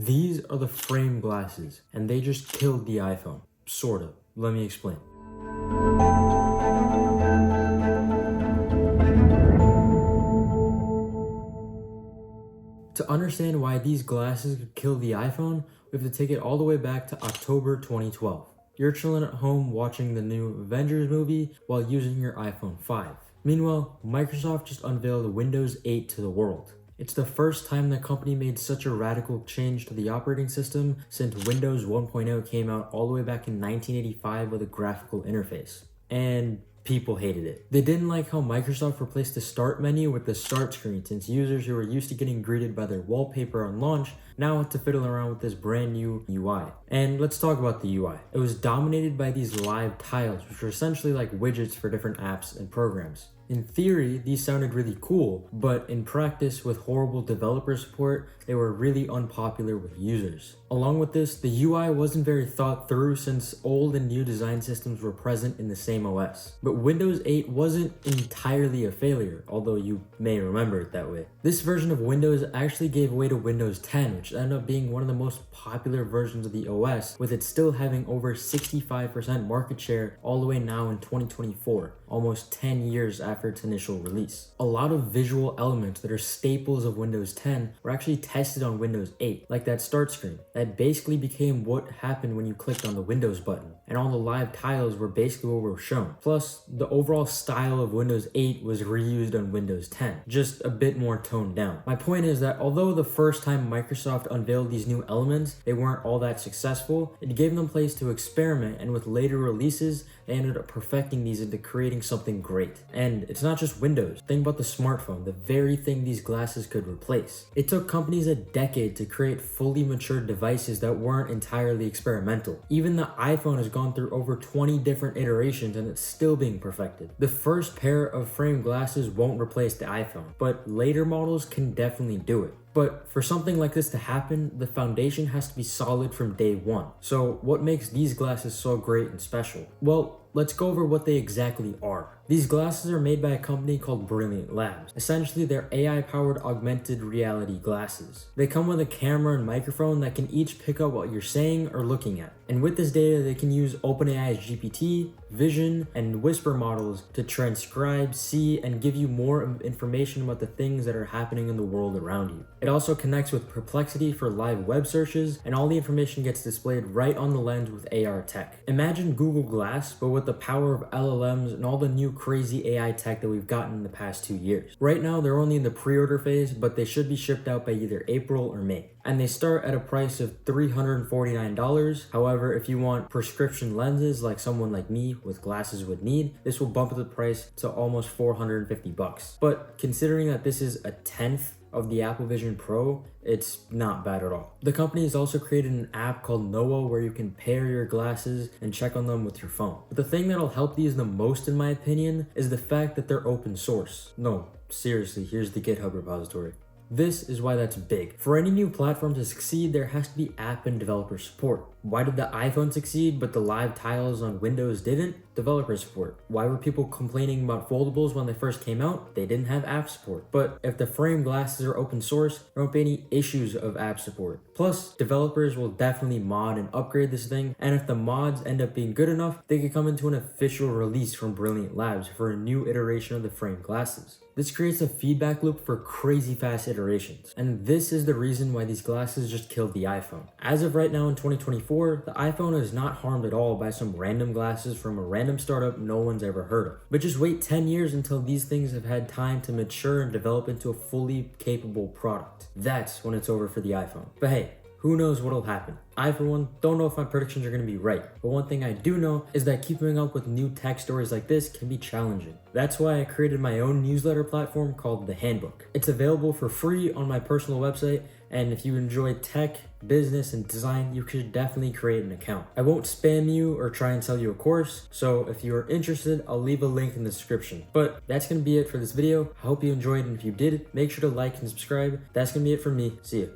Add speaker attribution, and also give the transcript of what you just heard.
Speaker 1: These are the frame glasses, and they just killed the iPhone. Sorta. Let me explain. To understand why these glasses could kill the iPhone, we have to take it all the way back to October 2012. You're chilling at home watching the new Avengers movie while using your iPhone 5. Meanwhile, Microsoft just unveiled Windows 8 to the world. It's the first time the company made such a radical change to the operating system since Windows 1.0 came out all the way back in 1985 with a graphical interface. And people hated it. They didn't like how Microsoft replaced the start menu with the start screen, since users who were used to getting greeted by their wallpaper on launch now had to fiddle around with this brand new UI. And let's talk about the UI. It was dominated by these live tiles, which were essentially like widgets for different apps and programs. In theory, these sounded really cool, but in practice, with horrible developer support, they were really unpopular with users. Along with this, the UI wasn't very thought through since old and new design systems were present in the same OS. But Windows 8 wasn't entirely a failure, although you may remember it that way. This version of Windows actually gave way to Windows 10, which ended up being one of the most popular versions of the OS, with it still having over 65% market share all the way now in 2024, almost 10 years after its initial release. A lot of visual elements that are staples of Windows 10 were actually tested on Windows 8, like that start screen. That basically became what happened when you clicked on the Windows button, and all the live tiles were basically what were shown. Plus, the overall style of Windows 8 was reused on Windows 10, just a bit more toned down. My point is that although the first time Microsoft unveiled these new elements, they weren't all that successful, it gave them place to experiment, and with later releases, they ended up perfecting these into creating something great. And it's not just Windows. Think about the smartphone, the very thing these glasses could replace. It took companies a decade to create fully matured devices that weren't entirely experimental. Even the iPhone has gone through over 20 different iterations and it's still being perfected. The first pair of frame glasses won't replace the iPhone, but later models can definitely do it. But for something like this to happen, the foundation has to be solid from day one. So what makes these glasses so great and special? Well, let's go over what they exactly are. These glasses are made by a company called Brilliant Labs. Essentially, they're AI-powered augmented reality glasses. They come with a camera and microphone that can each pick up what you're saying or looking at. And with this data, they can use OpenAI's GPT, Vision, and Whisper models to transcribe, see, and give you more information about the things that are happening in the world around you. It also connects with Perplexity for live web searches, and all the information gets displayed right on the lens with AR tech. Imagine Google Glass, but with the power of LLMs and all the new crazy AI tech that we've gotten in the past 2 years. Right now, they're only in the pre-order phase, but they should be shipped out by either April or May. And they start at a price of $349. However, if you want prescription lenses like someone like me with glasses would need, this will bump the price to almost $450. But considering that this is a 10th of the Apple Vision Pro, it's not bad at all. The company has also created an app called Noah where you can pair your glasses and check on them with your phone. But the thing that'll help these the most, in my opinion, is the fact that they're open source. No, seriously, here's the GitHub repository. This is why that's big. For any new platform to succeed, there has to be app and developer support. Why did the iPhone succeed, but the live tiles on Windows didn't? Developer support. Why were people complaining about foldables when they first came out? They didn't have app support. But if the frame glasses are open source, there won't be any issues of app support. Plus, developers will definitely mod and upgrade this thing, and if the mods end up being good enough, they could come into an official release from Brilliant Labs for a new iteration of the frame glasses. This creates a feedback loop for crazy fast iterations, and this is the reason why these glasses just killed the iPhone. As of right now in 2024, the iPhone is not harmed at all by some random glasses from a random startup no one's ever heard of. But just wait 10 years until these things have had time to mature and develop into a fully capable product. That's when it's over for the iPhone. But hey, who knows what'll happen? I, for one, don't know if my predictions are going to be right, but one thing I do know is that keeping up with new tech stories like this can be challenging. That's why I created my own newsletter platform called the Handbook. It's available for free on my personal website, and if you enjoy tech, business, and design, you should definitely create an account. I won't spam you or try and sell you a course, so if you're interested, I'll leave a link in the description. But that's going to be it for this video. I hope you enjoyed, and if you did, make sure to like and subscribe. That's going to be it from me. See ya.